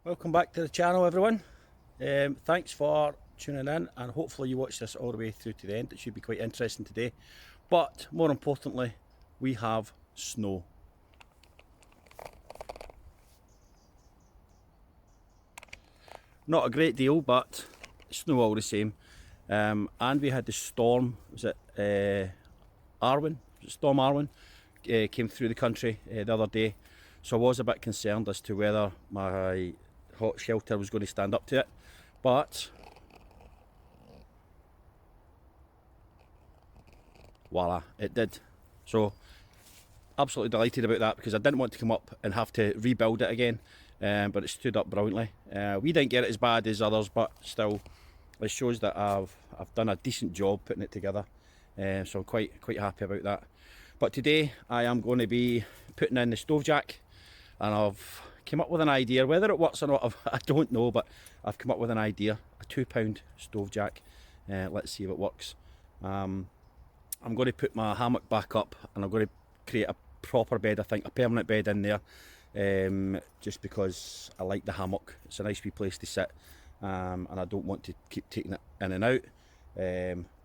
Welcome back to the channel, everyone. Thanks for tuning in, and hopefully you watch this all the way through to the end. It should be quite interesting today, but more importantly, we have snow. Not a great deal, but snow all the same. And we had the storm, was it Arwen? Was it Storm Arwen? Came through the country the other day, so I was a bit concerned as to whether my hot shelter was going to stand up to it, but voila, it did. So absolutely delighted about that, because I didn't want to come up and have to rebuild it again, but it stood up brilliantly. We didn't get it as bad as others, but still it shows that I've done a decent job putting it together, so I'm quite happy about that. But today I am going to be putting in the stove jack, and I've come up with an idea. Whether it works or not, I don't know, but I've come up with an idea. A £2 stove jack. Let's see if it works. I'm going to put my hammock back up, and I'm going to create a proper bed, I think, a permanent bed in there, just because I like the hammock. It's a nice wee place to sit, and I don't want to keep taking it in and out.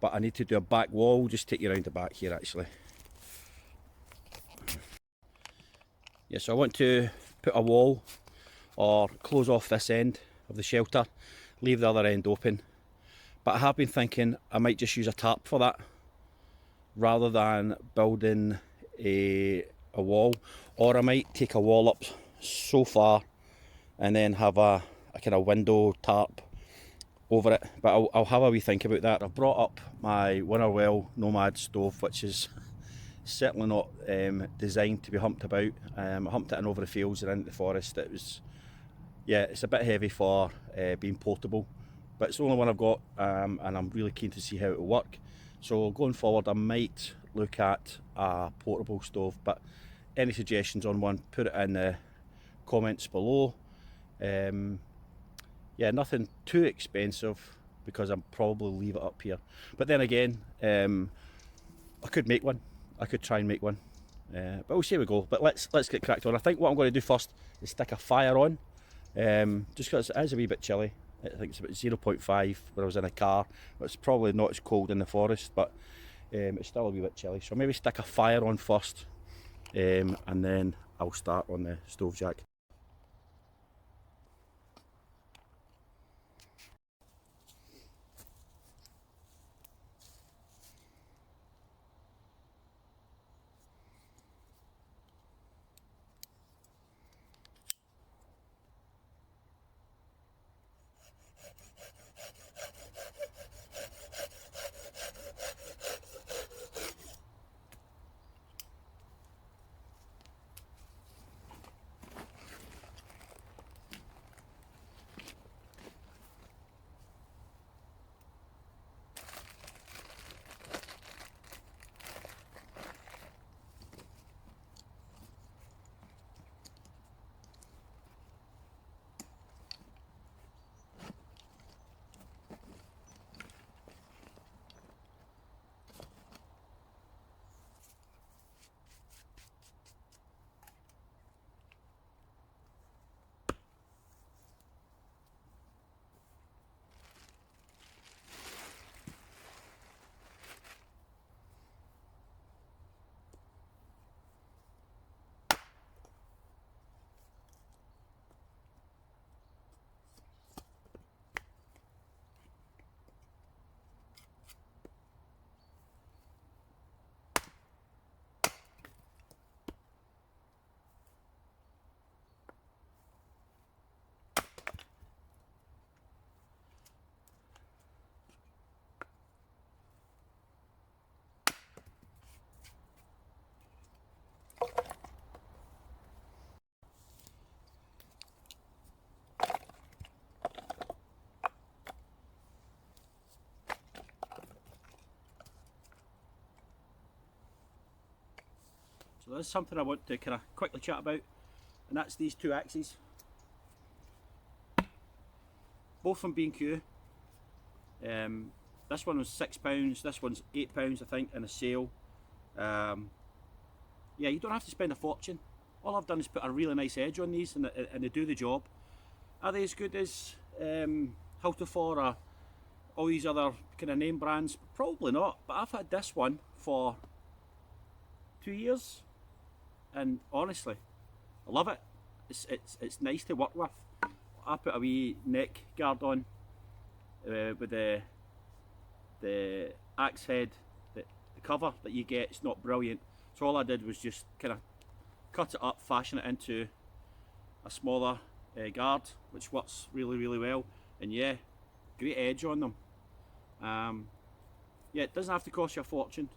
But I need to do a back wall. Just take you around the back here, actually. Yeah, so I want to put a wall or close off this end of the shelter, leave the other end open. But I have been thinking I might just use a tarp for that, rather than building a wall, or I might take a wall up so far and then have a kind of window tarp over it. But I'll have a wee think about that. I've brought up my Winnerwell Nomad stove, which is certainly not designed to be humped about. I humped it in over the fields and into the forest. It was, yeah, it's a bit heavy for being portable, but it's the only one I've got, and I'm really keen to see how it will work. So going forward, I might look at a portable stove, but any suggestions on one, put it in the comments below. Yeah, nothing too expensive, because I'll probably leave it up here. But then again, I could make one. I could try and make one, but we'll see how we go. But let's get cracked on. I think what I'm going to do first is stick a fire on, just because it is a wee bit chilly. I think it's about 0.5 when I was in a car. It's probably not as cold in the forest, but it's still a wee bit chilly. So maybe stick a fire on first, and then I'll start on the stove jack. So there's something I want to kind of quickly chat about, and that's these two axes. Both from B&Q. This one was £6, this one's £8 I think in a sale. Yeah, you don't have to spend a fortune. All I've done is put a really nice edge on these, and they do the job. Are they as good as Hilterfor or all these other kind of name brands? Probably not, but I've had this one for 2 years, and honestly, I love it. It's nice to work with. I put a wee neck guard on with the axe head. The cover that you get, it's not brilliant. So all I did was just kind of cut it up, fashion it into a smaller guard, which works really well. And yeah, great edge on them. Yeah, it doesn't have to cost you a fortune.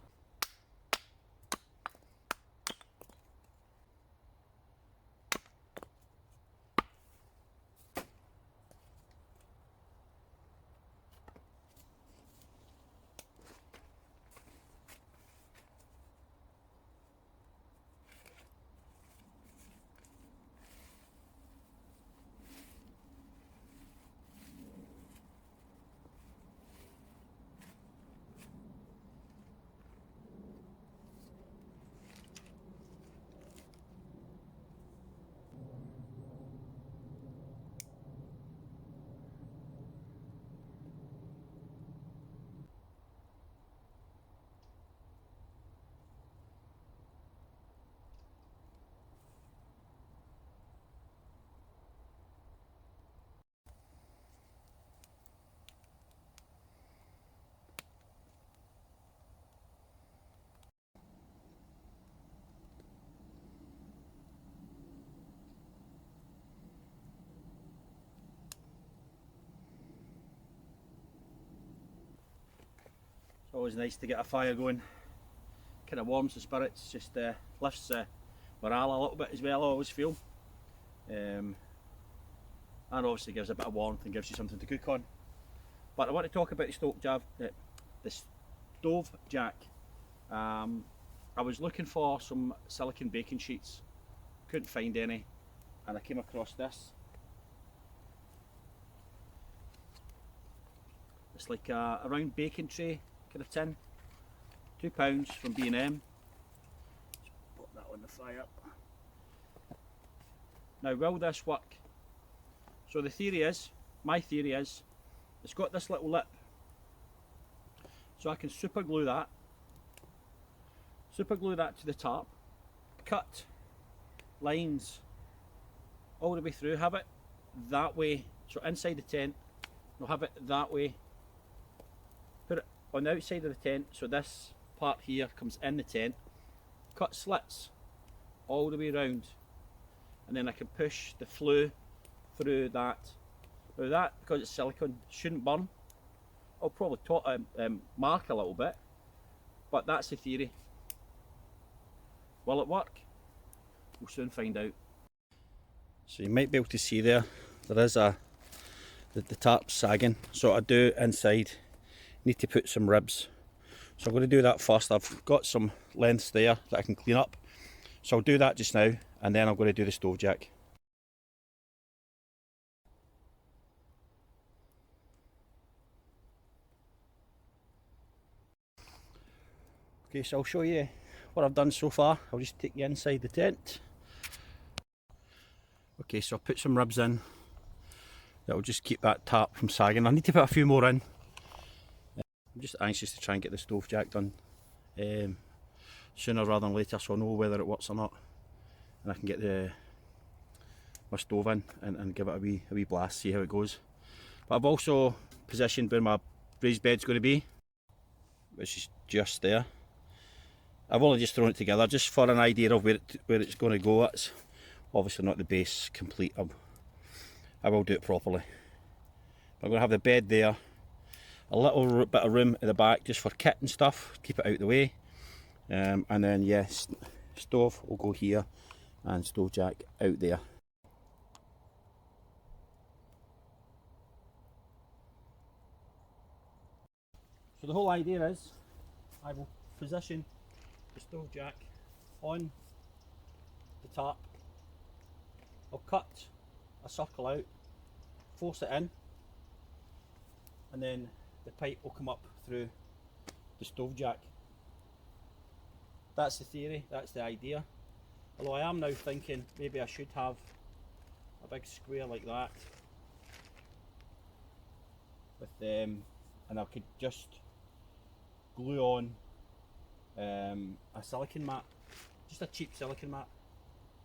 It's always nice to get a fire going. Kind of warms the spirits, just lifts morale a little bit as well, I always feel. And obviously gives a bit of warmth and gives you something to cook on. But I want to talk about the stove jack. I was looking for some silicone baking sheets, couldn't find any, and I came across this. It's like a round baking tray kind of tin, £2 from B&M. Just put that on the fire. Now, will this work? So the theory is, my theory is, it's got this little lip, so I can super glue that to the top, cut lines all the way through, have it that way, so inside the tent, I'll have it that way, put it on the outside of the tent, so this part here comes in the tent, cut slits all the way around, and then I can push the flue through that. Now that, because it's silicone, shouldn't burn. I'll probably mark a little bit, but that's the theory. Will it work? We'll soon find out. So you might be able to see there is the tarp sagging. So I do inside need to put some ribs. So I'm going to do that first. I've got some lengths there that I can clean up. So I'll do that just now, and then I'm going to do the stove jack. Okay, so I'll show you what I've done so far. I'll just take you inside the tent. Okay, so I'll put some ribs in. That'll just keep that tarp from sagging. I need to put a few more in. I'm just anxious to try and get the stove jack done sooner rather than later, so I know whether it works or not, and I can get my stove in and give it a wee blast, see how it goes. But I've also positioned where my raised bed's going to be, which is just there. I've only just thrown it together just for an idea of where it's going to go. It's obviously not the base complete. I will do it properly. But I'm going to have the bed there, a little bit of room at the back just for kit and stuff, keep it out of the way, and then yes, stove will go here and stove jack out there. So the whole idea is I will position the stove jack on the tarp. I'll cut a circle out, force it in, and then the pipe will come up through the stove jack. That's the theory, that's the idea. Although I am now thinking maybe I should have a big square like that with them, and I could just glue on a silicone mat, just a cheap silicone mat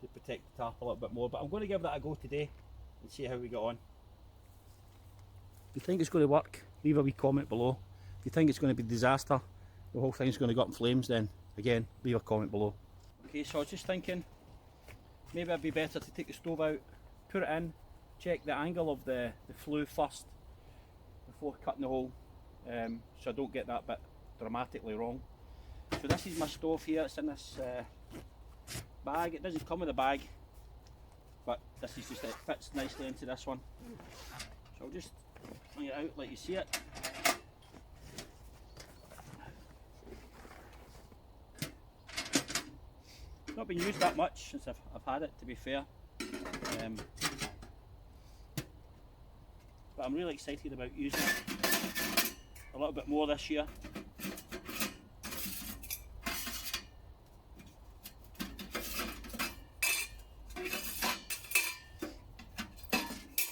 to protect the tarp a little bit more. But I'm going to give that a go today and see how we get on. If you think it's going to work, leave a wee comment below. If you think it's going to be a disaster, the whole thing's going to go up in flames, then again, leave a comment below. Okay, so I was just thinking maybe it'd be better to take the stove out, put it in, check the angle of the flue first before cutting the hole, so I don't get that bit dramatically wrong. So this is my stove here, it's in this bag. It doesn't come with a bag, but this is just, it fits nicely into this one. So I'll just bring it out, let you see it. Not been used that much since I've had it, to be fair, but I'm really excited about using it a little bit more this year.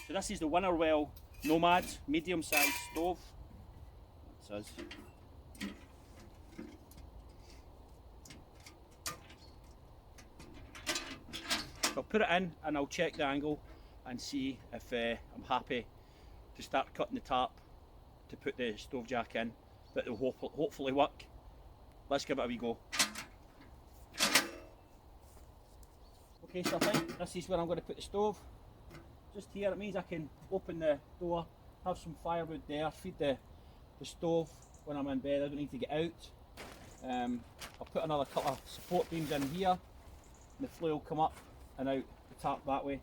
So this is the Winnerwell Nomad medium-sized stove. That says. So I'll put it in and I'll check the angle and see if I'm happy to start cutting the tarp to put the stove jack in. That will hopefully work. Let's give it a wee go. Okay, so I think this is where I'm going to put the stove. Just here, it means I can open the door, have some firewood there, feed the stove when I'm in bed. I don't need to get out. I'll put another couple of support beams in here, and the flue will come up and out the tarp that way.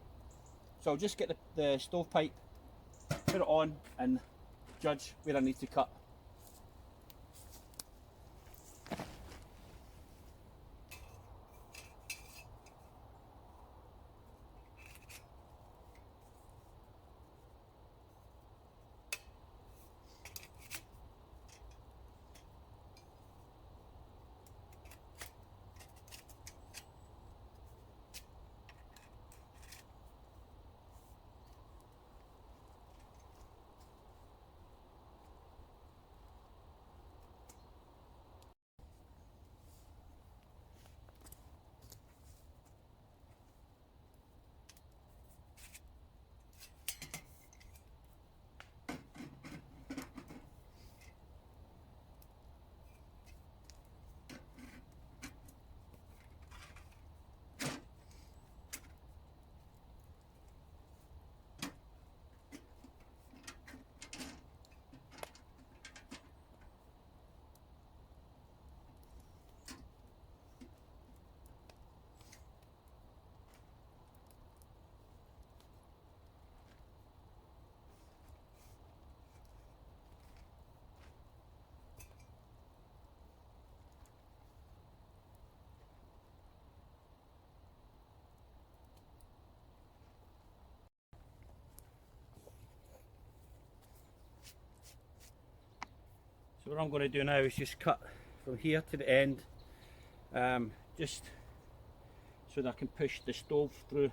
So I'll just get the stove pipe, put it on and judge where I need to cut. So what I'm going to do now is just cut from here to the end, just so that I can push the stove through.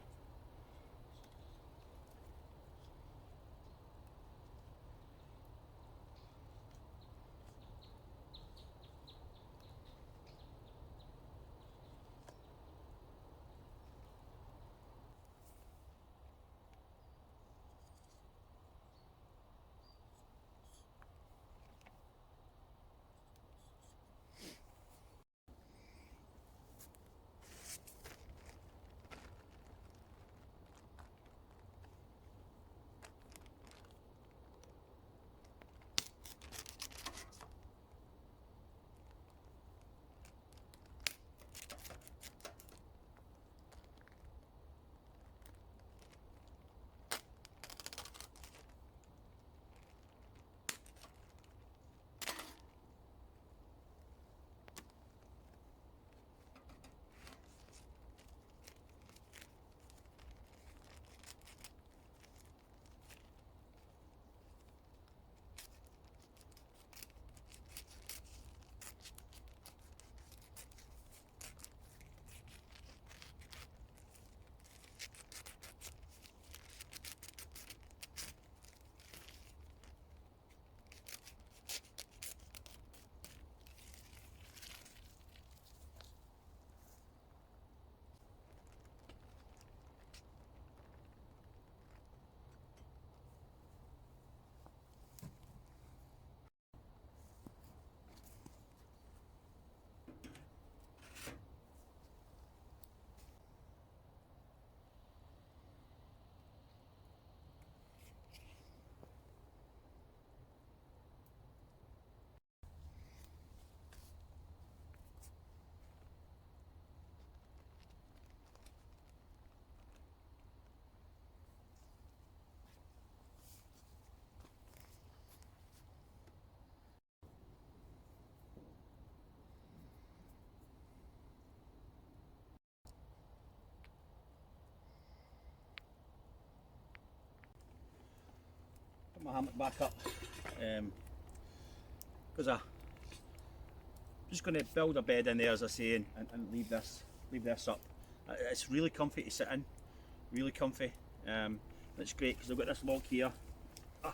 Put my hammock back up because I'm just going to build a bed in there, as I say, and leave this up. It's really comfy to sit in, really comfy. It's great because I've got this log here. There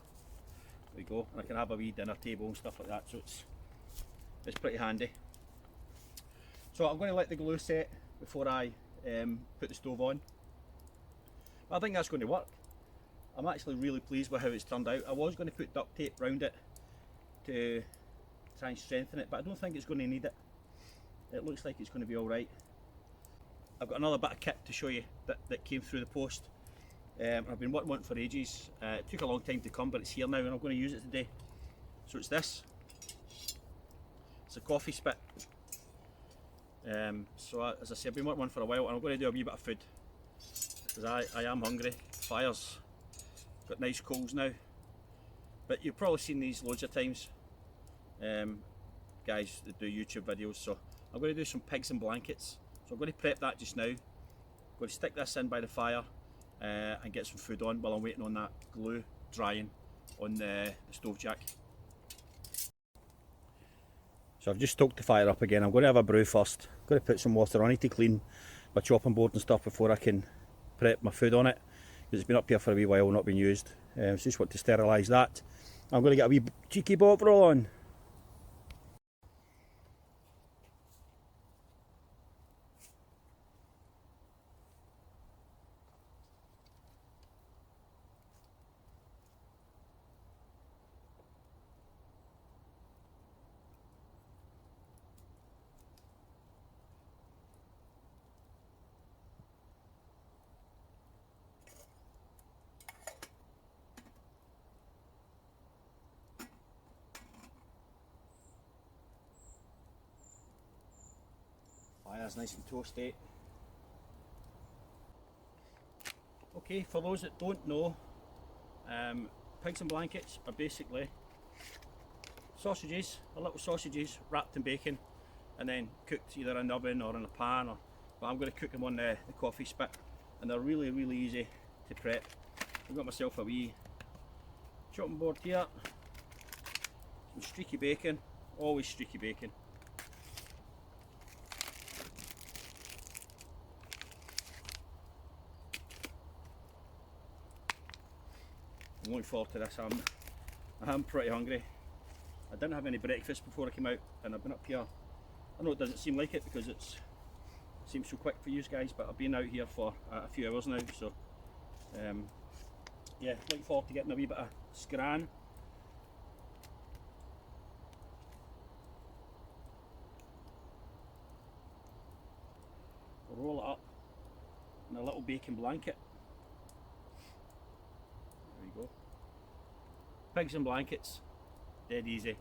we go, and I can have a wee dinner table and stuff like that, so it's pretty handy. So I'm going to let the glue set before I put the stove on. But I think that's going to work. I'm actually really pleased with how it's turned out. I was going to put duct tape around it to try and strengthen it, but I don't think it's going to need it. It looks like it's going to be alright. I've got another bit of kit to show you that came through the post. I've been working on it for ages. It took a long time to come, but it's here now and I'm going to use it today. So it's this. It's a coffee spit. So as I said, I've been working on it for a while and I'm going to do a wee bit of food because I am hungry. Fire's got nice coals now, but you've probably seen these loads of times, guys that do YouTube videos. So I'm going to do some pigs and blankets. So I'm going to prep that just now. I'm going to stick this in by the fire and get some food on while I'm waiting on that glue drying on the stove jack. So I've just stoked the fire up again. I'm going to have a brew first. I'm going to put some water on it to clean my chopping board and stuff before I can prep my food on it, because it's been up here for a wee while, not been used. So just want to sterilise that. I'm going to get a wee cheeky bovril on. Fire's nice and toasty. Okay, for those that don't know, pigs and blankets are basically sausages, little sausages wrapped in bacon and then cooked either in the oven or in a pan, but I'm going to cook them on the coffee spit, and they're really easy to prep. I've got myself a wee chopping board here, some streaky bacon, always streaky bacon. I'm looking forward to this. I'm pretty hungry. I didn't have any breakfast before I came out and I've been up here. I know it doesn't seem like it because it seems so quick for you guys, but I've been out here for a few hours now, so yeah, looking forward to getting a wee bit of scran. Roll it up in a little bacon blanket. There you go. Pigs and blankets, dead easy.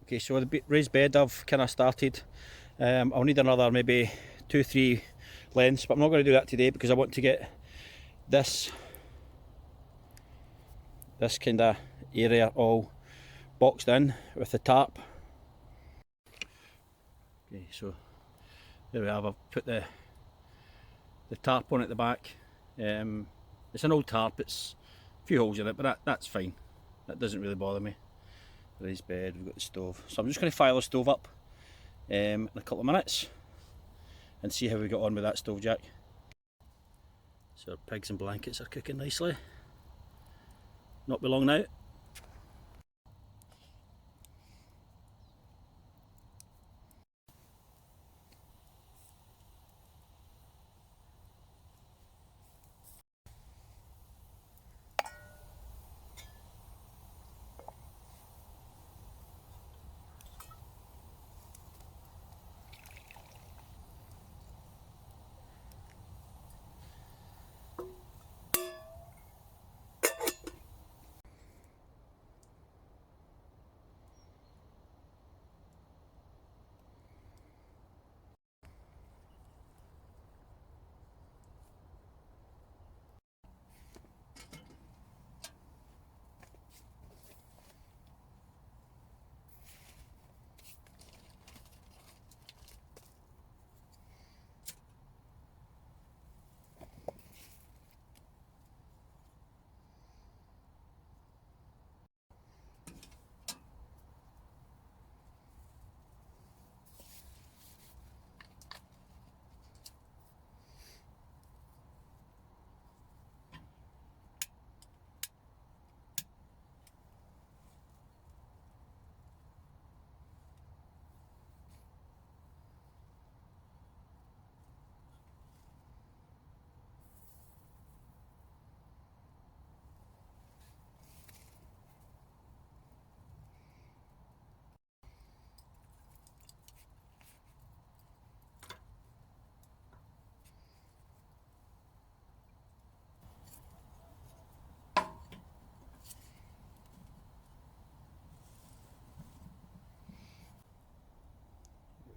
Okay, so the raised bed I've kind of started. I'll need another maybe 2-3 lengths, but I'm not going to do that today because I want to get this kind of area all boxed in with the tarp. Okay, so there we have. I've put the tarp on at the back. It's an old tarp. It's a few holes in it, but that's fine. That doesn't really bother me. Raised bed. We've got the stove. So I'm just going to fire the stove up in a couple of minutes and see how we got on with that stove jack. So our pigs and blankets are cooking nicely. Not be long now.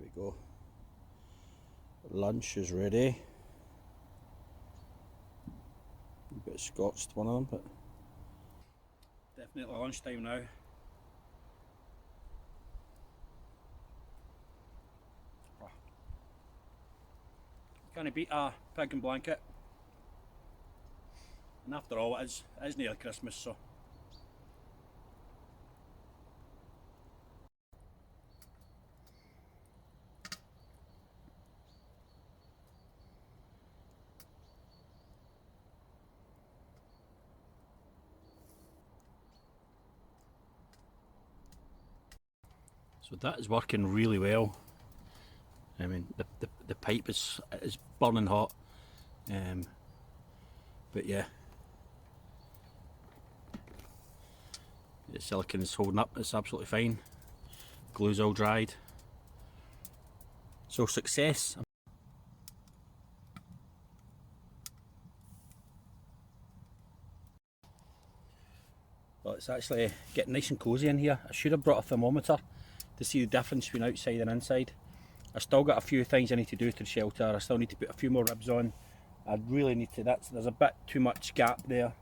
There we go. Lunch is ready. A bit scotched, one of them, but definitely lunchtime now. Can't beat a pig and blanket. And after all, it is nearly Christmas, so. So that is working really well. I mean, the pipe is burning hot, but yeah, the silicone is holding up. It's absolutely fine. Glue's all dried. So success. Well, it's actually getting nice and cosy in here. I should have brought a thermometer to see the difference between outside and inside. I still got a few things I need to do to the shelter. I still need to put a few more ribs on. I really need to. There's a bit too much gap there,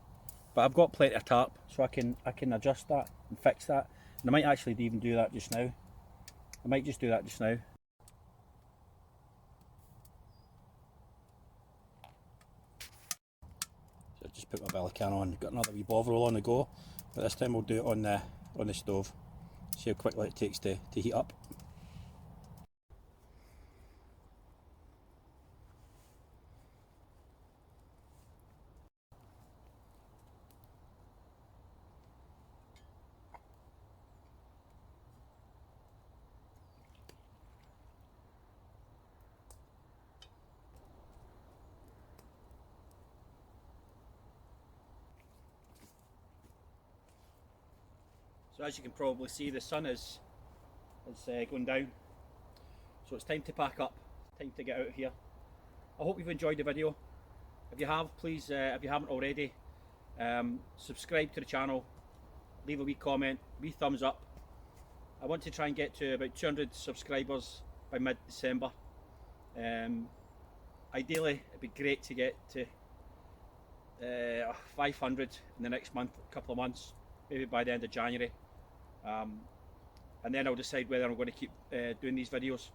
but I've got plenty of tarp, so I can adjust that and fix that. And I might actually even do that just now. I might just do that just now. So I just put my Bellicano on. Got another wee bovril on the go, but this time we'll do it on the stove. See how quickly it takes to heat up. So as you can probably see, the sun is going down, so it's time to pack up, time to get out of here. I hope you've enjoyed the video. If you have, please, if you haven't already, subscribe to the channel, leave a wee comment, wee thumbs up. I want to try and get to about 200 subscribers by mid-December. ideally it'd be great to get to 500 in the next couple of months, maybe by the end of January, and then I'll decide whether I'm going to keep doing these videos.